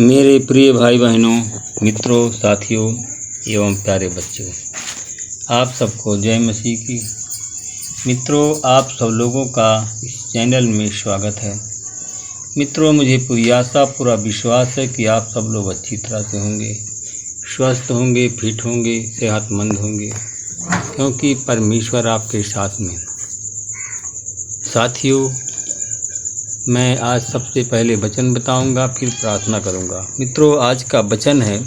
मेरे प्रिय भाई बहनों, मित्रों, साथियों एवं प्यारे बच्चों, आप सबको जय मसीह की। मित्रों, आप सब लोगों का इस चैनल में स्वागत है। मित्रों, मुझे पूरी आशा, पूरा विश्वास है कि आप सब लोग अच्छी तरह से होंगे, स्वस्थ होंगे, फिट होंगे, सेहतमंद होंगे, क्योंकि परमेश्वर आपके साथ में। साथियों, मैं आज सबसे पहले वचन बताऊंगा, फिर प्रार्थना करूंगा। मित्रों, आज का वचन है,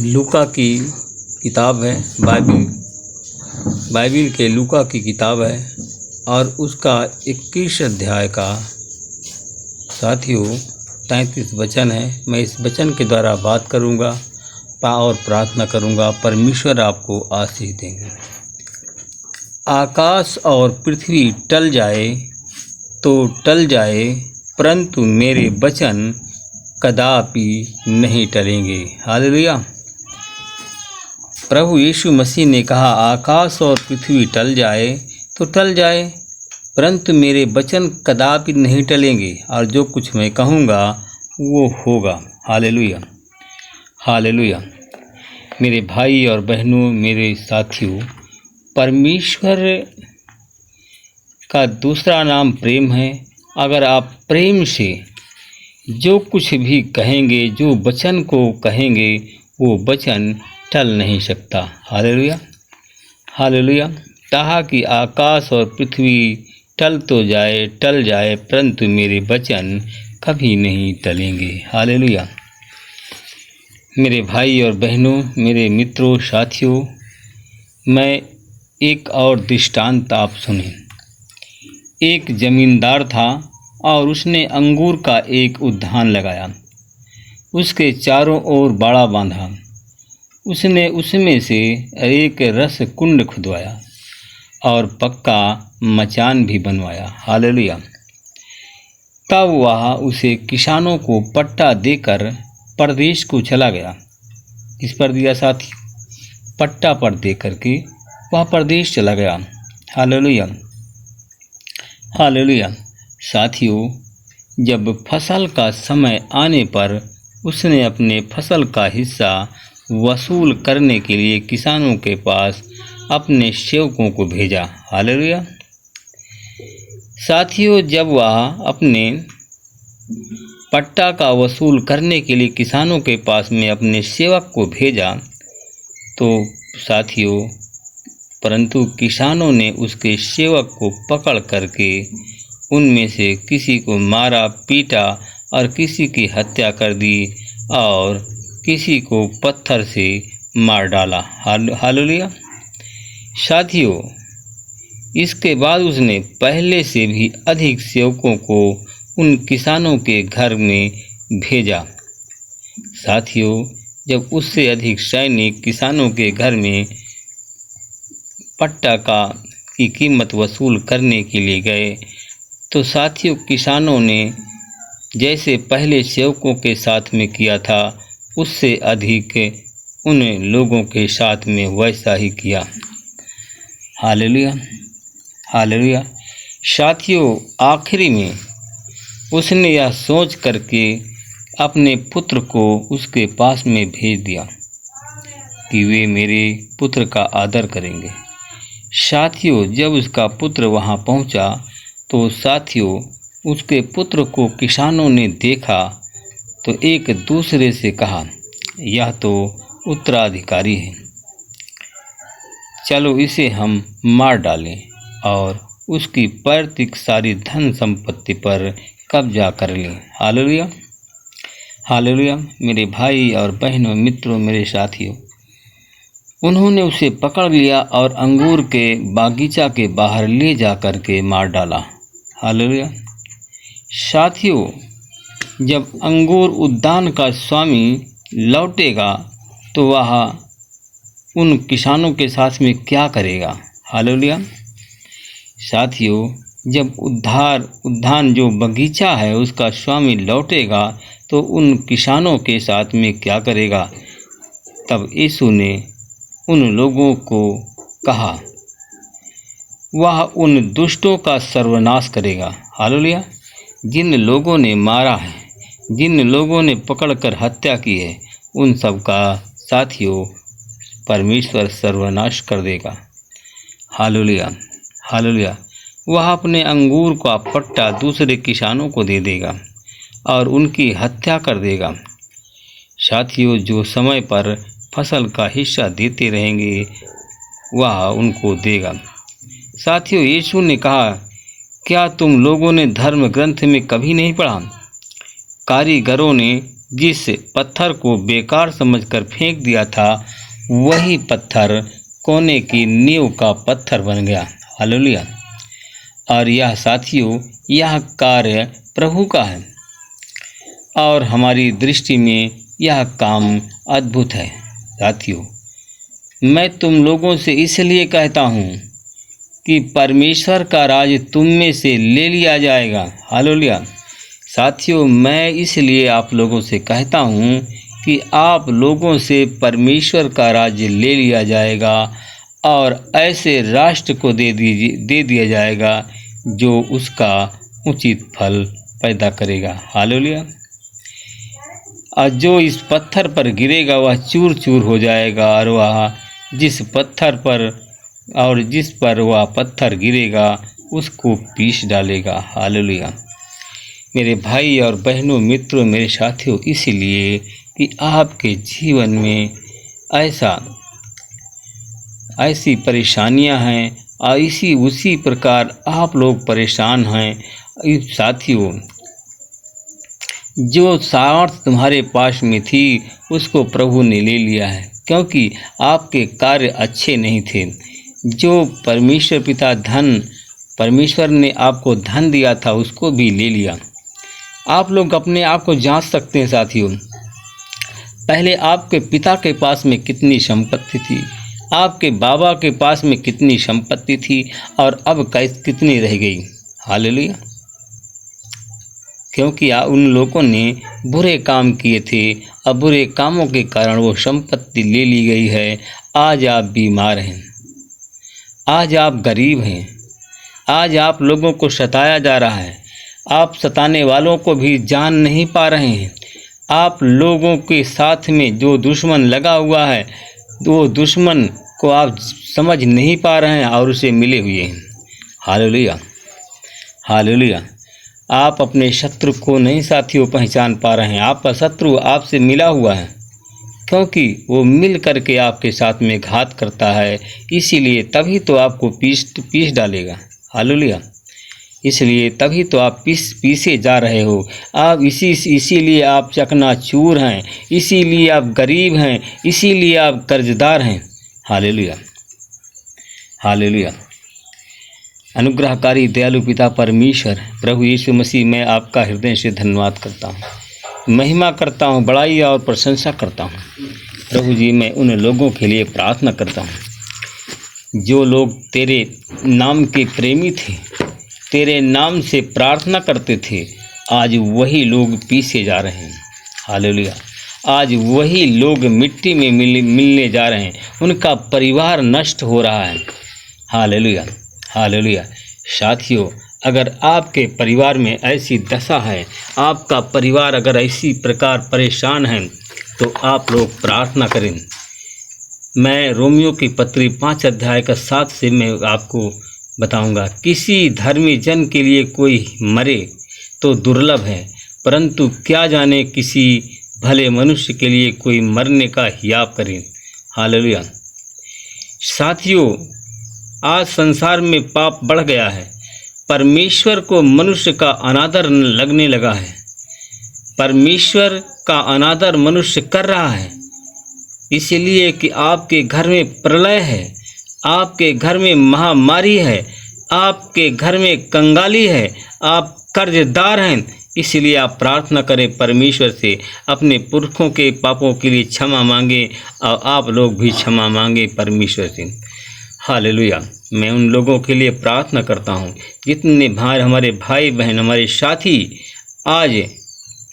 लूका की किताब है, बाइबिल के लूका की किताब है और उसका 21 अध्याय का साथियों 33 वचन है। मैं इस वचन के द्वारा बात करूंगा और प्रार्थना करूंगा। परमेश्वर आपको आशीष देंगे। आकाश और पृथ्वी टल जाए तो टल जाए, परंतु मेरे वचन कदापि नहीं टलेंगे। हालेलुया। प्रभु यीशु मसीह ने कहा, आकाश और पृथ्वी टल जाए तो टल जाए, परंतु मेरे वचन कदापि नहीं टलेंगे, और जो कुछ मैं कहूँगा वो होगा। Hallelujah, hallelujah. मेरे भाई और बहनों, मेरे साथियों, परमेश्वर का दूसरा नाम प्रेम है। अगर आप प्रेम से जो कुछ भी कहेंगे, जो वचन को कहेंगे, वो वचन टल नहीं सकता। Hallelujah, hallelujah. कहा कि आकाश और पृथ्वी टल तो जाए, टल जाए, परंतु मेरे वचन कभी नहीं टलेंगे। हालेलुया। मेरे भाई और बहनों, मेरे मित्रों, साथियों, मैं एक और दृष्टांत आप सुने। एक जमींदार था और उसने अंगूर का एक उद्यान लगाया, उसके चारों ओर बाड़ा बांधा। उसने उसमें से एक रस कुंड खुदवाया और पक्का मचान भी बनवाया। हालेलुया। तब वह उसे किसानों को पट्टा देकर परदेश को चला गया। किस पर दिया साथी? पट्टा पर दे करके वह परदेश चला गया। Hallelujah, hallelujah. साथियों, जब फसल का समय आने पर उसने अपने फसल का हिस्सा वसूल करने के लिए किसानों के पास अपने सेवकों को भेजा। हालेलुया। साथियों, जब वह अपने पट्टा का वसूल करने के लिए किसानों के पास में अपने सेवक को भेजा, तो साथियों, परंतु किसानों ने उसके सेवक को पकड़ करके उनमें से किसी को मारा, पीटा और किसी की हत्या कर दी और किसी को पत्थर से मार डाला। हालेलुया। साथियों, इसके बाद उसने पहले से भी अधिक सेवकों को उन किसानों के घर में भेजा। साथियों, जब उससे अधिक सैनिक किसानों के घर में पट्टा की कीमत वसूल करने के लिए गए, तो साथियों, किसानों ने जैसे पहले सेवकों के साथ में किया था, उससे अधिक उन लोगों के साथ में वैसा ही किया। Hallelujah, hallelujah. साथियों, आखिरी में उसने यह सोच करके अपने पुत्र को उसके पास में भेज दिया कि वे मेरे पुत्र का आदर करेंगे। साथियों, जब उसका पुत्र वहां पहुंचा, तो साथियों, उसके पुत्र को किसानों ने देखा तो एक दूसरे से कहा, यह तो उत्तराधिकारी है, चलो इसे हम मार डालें और उसकी पैतृक सारी धन संपत्ति पर कब्जा कर लें। Hallelujah, hallelujah. मेरे भाई और बहनों, मित्रों, मेरे साथियों, उन्होंने उसे पकड़ लिया और अंगूर के बागीचा के बाहर ले जा कर के मार डाला। हालेलुया। साथियों, जब अंगूर उद्यान का स्वामी लौटेगा तो वह उन किसानों के साथ में क्या करेगा? हालेलुया। साथियों, जब उद्यान जो बगीचा है उसका स्वामी लौटेगा तो उन किसानों के साथ में क्या करेगा? तब यीशु ने उन लोगों को कहा, वह उन दुष्टों का सर्वनाश करेगा। हालेलुया। जिन लोगों ने मारा है, जिन लोगों ने पकड़कर हत्या की है उन सब का साथियों परमेश्वर सर्वनाश कर देगा। Hallelujah, hallelujah. वह अपने अंगूर का पट्टा दूसरे किसानों को दे देगा और उनकी हत्या कर देगा। साथियों, जो समय पर फसल का हिस्सा देते रहेंगे वह उनको देगा। साथियों, यीशु ने कहा, क्या तुम लोगों ने धर्म ग्रंथ में कभी नहीं पढ़ा? कारीगरों ने जिस पत्थर को बेकार समझकर फेंक दिया था वही पत्थर कोने की नींव का पत्थर बन गया। हालेलुया। और यह साथियों, यह कार्य प्रभु का है और हमारी दृष्टि में यह काम अद्भुत है। साथियों, मैं तुम लोगों से इसलिए कहता हूँ कि परमेश्वर का राज तुम में से ले लिया जाएगा। हालेलुया। साथियों, मैं इसलिए आप लोगों से कहता हूँ कि आप लोगों से परमेश्वर का राज्य ले लिया जाएगा और ऐसे राष्ट्र को दे दिया जाएगा जो उसका उचित फल पैदा करेगा। हालेलुया। और जो इस पत्थर पर गिरेगा वह चूर चूर हो जाएगा और वह जिस पर वह पत्थर गिरेगा उसको पीस डालेगा। हालेलुया। मेरे भाई और बहनों, मित्रों, मेरे साथियों, इसलिए कि आपके जीवन में ऐसी परेशानियां हैं और उसी प्रकार आप लोग परेशान हैं। साथियों, जो सामर्थ तुम्हारे पास में थी उसको प्रभु ने ले लिया है, क्योंकि आपके कार्य अच्छे नहीं थे। जो परमेश्वर ने आपको धन दिया था उसको भी ले लिया। आप लोग अपने आप को जांच सकते हैं। साथियों, पहले आपके पिता के पास में कितनी संपत्ति थी, आपके बाबा के पास में कितनी संपत्ति थी और अब कितनी रह गई। हालेलुया। क्योंकि उन लोगों ने बुरे काम किए थे और बुरे कामों के कारण वो संपत्ति ले ली गई है। आज आप बीमार हैं, आज आप गरीब हैं, आज आप लोगों को सताया जा रहा है, आप सताने वालों को भी जान नहीं पा रहे हैं। आप लोगों के साथ में जो दुश्मन लगा हुआ है वो दुश्मन को आप समझ नहीं पा रहे हैं और उसे मिले हुए हैं। Hallelujah, hallelujah. आप अपने शत्रु को नहीं साथियों पहचान पा रहे हैं। आपका शत्रु आपसे मिला हुआ है, क्योंकि वो मिल करके आपके साथ में घात करता है। इसीलिए तभी तो आपको पीस डालेगा। हालेलुया। इसलिए तभी तो आप पीसे जा रहे हो। आप इसीलिए आप चकनाचूर हैं, इसीलिए आप गरीब हैं, इसीलिए आप कर्जदार हैं। Hallelujah, hallelujah. अनुग्रहकारी दयालु पिता परमेश्वर प्रभु यीशु मसीह, मैं आपका हृदय से धन्यवाद करता हूँ, महिमा करता हूँ, बड़ाई और प्रशंसा करता हूँ। प्रभु जी, मैं उन लोगों के लिए प्रार्थना करता हूँ जो लोग तेरे नाम के प्रेमी थे, तेरे नाम से प्रार्थना करते थे, आज वही लोग पीसे जा रहे हैं। हालेलुया। आज वही लोग मिट्टी में मिलने जा रहे हैं, उनका परिवार नष्ट हो रहा है। Hallelujah, hallelujah. साथियों, अगर आपके परिवार में ऐसी दशा है, आपका परिवार अगर ऐसी प्रकार परेशान है, तो आप लोग प्रार्थना करें। मैं रोमियो की पत्री 5 अध्याय का 7 से मैं आपको बताऊंगा। किसी धर्मी जन के लिए कोई मरे तो दुर्लभ है, परंतु क्या जाने किसी भले मनुष्य के लिए कोई मरने का हियाव करे। हालेलुया। साथियों, आज संसार में पाप बढ़ गया है, परमेश्वर को मनुष्य का अनादर लगने लगा है। परमेश्वर का अनादर मनुष्य कर रहा है, इसलिए कि आपके घर में प्रलय है, आपके घर में महामारी है, आपके घर में कंगाली है, आप कर्जदार हैं। इसलिए आप प्रार्थना करें परमेश्वर से, अपने पुरखों के पापों के लिए क्षमा मांगे और आप लोग भी क्षमा मांगे परमेश्वर से। हालेलुया। मैं उन लोगों के लिए प्रार्थना करता हूँ जितने हमारे भाई बहन, हमारे साथी आज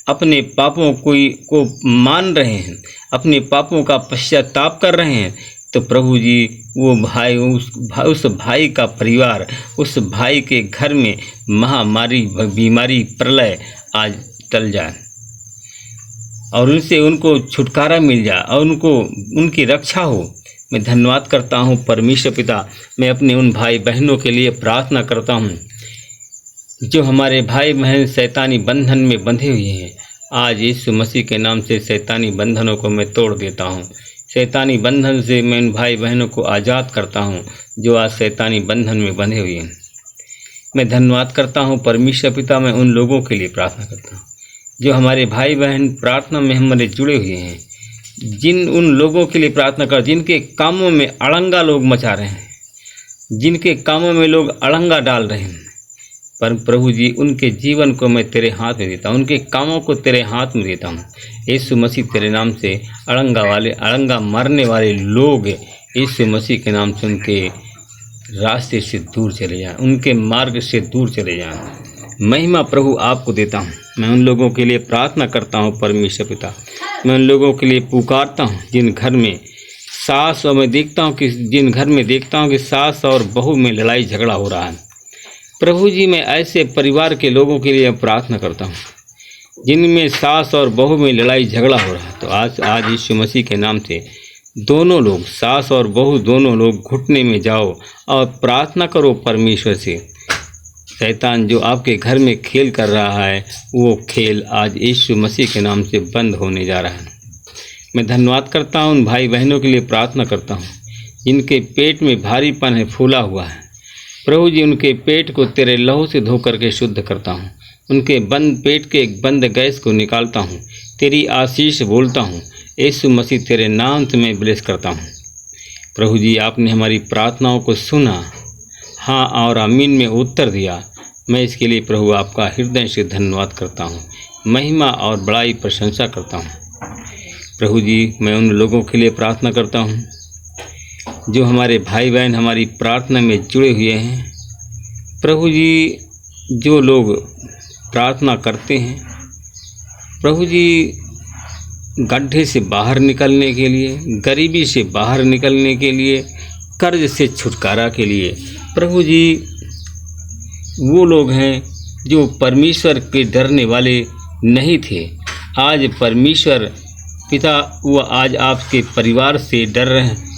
अपने पापों को मान रहे हैं, अपने पापों का पश्चाताप कर रहे हैं, तो प्रभु जी वो भाई, उस भाई का परिवार, उस भाई के घर में महामारी, बीमारी, प्रलय आज टल जाए। और उनसे उनको छुटकारा मिल जाए और उनको उनकी रक्षा हो। मैं धन्यवाद करता हूँ परमेश्वर पिता। मैं अपने उन भाई बहनों के लिए प्रार्थना करता हूँ जो हमारे भाई बहन शैतानी बंधन में बंधे हुए हैं। आज यीशु मसीह के नाम से शैतानी बंधनों को मैं तोड़ देता हूँ। शैतानी बंधन से मैं उन भाई बहनों को आज़ाद करता हूँ जो आज शैतानी बंधन में बंधे हुए हैं। मैं धन्यवाद करता हूँ परमेश्वर पिता। मैं उन लोगों के लिए प्रार्थना करता हूँ जो हमारे भाई बहन प्रार्थना में हमारे जुड़े हुए हैं। उन लोगों के लिए प्रार्थना कर जिनके कामों में अड़ंगा लोग मचा रहे हैं, जिनके कामों में लोग अड़ंगा डाल रहे हैं। पर प्रभु जी, उनके जीवन को मैं तेरे हाथ में देता हूँ, उनके कामों को तेरे हाथ में देता हूँ। यीशु मसीह तेरे नाम से अड़ंगा मारने वाले लोग यीशु मसीह के नाम से उनके रास्ते से दूर चले जाएं, उनके मार्ग से दूर चले जाएं। महिमा प्रभु आपको देता हूँ। मैं उन लोगों के लिए प्रार्थना करता हूँ परमेश्वर पिता। मैं उन लोगों के लिए पुकारता हूँ जिन घर में सास और जिन घर में देखता हूँ कि सास और बहू में लड़ाई झगड़ा हो रहा है। प्रभु जी, मैं ऐसे परिवार के लोगों के लिए प्रार्थना करता हूँ जिनमें सास और बहू में लड़ाई झगड़ा हो रहा है। तो आज यीशु मसीह के नाम से दोनों लोग, सास और बहू दोनों लोग घुटने में जाओ और प्रार्थना करो परमेश्वर से। शैतान जो आपके घर में खेल कर रहा है, वो खेल आज यीशु मसीह के नाम से बंद होने जा रहा है। मैं धन्यवाद करता हूँ, उन भाई बहनों के लिए प्रार्थना करता हूँ जिनके पेट में भारीपन है, फूला हुआ है। प्रभु जी, उनके पेट को तेरे लहू से धो करके शुद्ध करता हूँ। उनके बंद पेट के बंद गैस को निकालता हूँ। तेरी आशीष बोलता हूँ। यीशु मसीह तेरे नाम से मैं ब्लेस करता हूँ। प्रभु जी, आपने हमारी प्रार्थनाओं को सुना, हाँ और आमीन में उत्तर दिया। मैं इसके लिए प्रभु आपका हृदय से धन्यवाद करता हूँ, महिमा और बड़ाई प्रशंसा करता हूँ। प्रभु जी, मैं उन लोगों के लिए प्रार्थना करता हूँ जो हमारे भाई बहन हमारी प्रार्थना में जुड़े हुए हैं। प्रभु जी, जो लोग प्रार्थना करते हैं, प्रभु जी, गड्ढे से बाहर निकलने के लिए, गरीबी से बाहर निकलने के लिए, कर्ज से छुटकारा के लिए, प्रभु जी, वो लोग हैं जो परमेश्वर के डरने वाले नहीं थे। आज परमेश्वर पिता वो आज आपके परिवार से डर रहे हैं,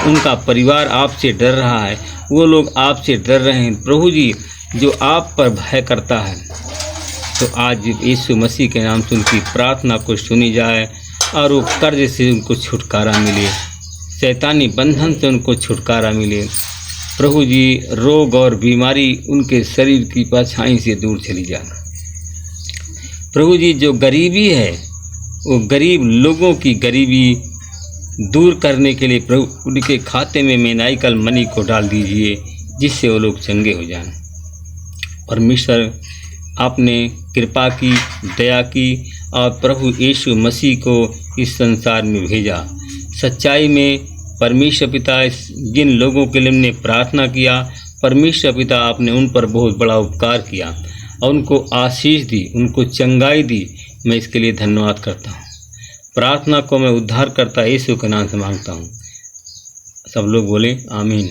उनका परिवार आपसे डर रहा है, वो लोग आपसे डर रहे हैं। प्रभु जी, जो आप पर भय करता है, तो आज यीशु मसीह के नाम से उनकी प्रार्थना को सुनी जाए और वो कर्ज से उनको छुटकारा मिले, शैतानी बंधन से उनको छुटकारा मिले। प्रभु जी, रोग और बीमारी उनके शरीर की परछाई से दूर चली जाए। प्रभु जी, जो गरीबी है, वो गरीब लोगों की गरीबी दूर करने के लिए प्रभु उनके खाते में मेनाइकल मनी को डाल दीजिए, जिससे वो लोग चंगे हो जाएं। परमेश्वर, आपने कृपा की, दया की और प्रभु यीशु मसीह को इस संसार में भेजा। सच्चाई में परमेश्वर पिता, जिन लोगों के लिए हमने प्रार्थना किया, परमेश्वर पिता आपने उन पर बहुत बड़ा उपकार किया और उनको आशीष दी, उनको चंगाई दी। मैं इसके लिए धन्यवाद करता हूँ। प्रार्थना को मैं उद्धार करता यीशु के नाम से मांगता हूँ। सब लोग बोले आमीन।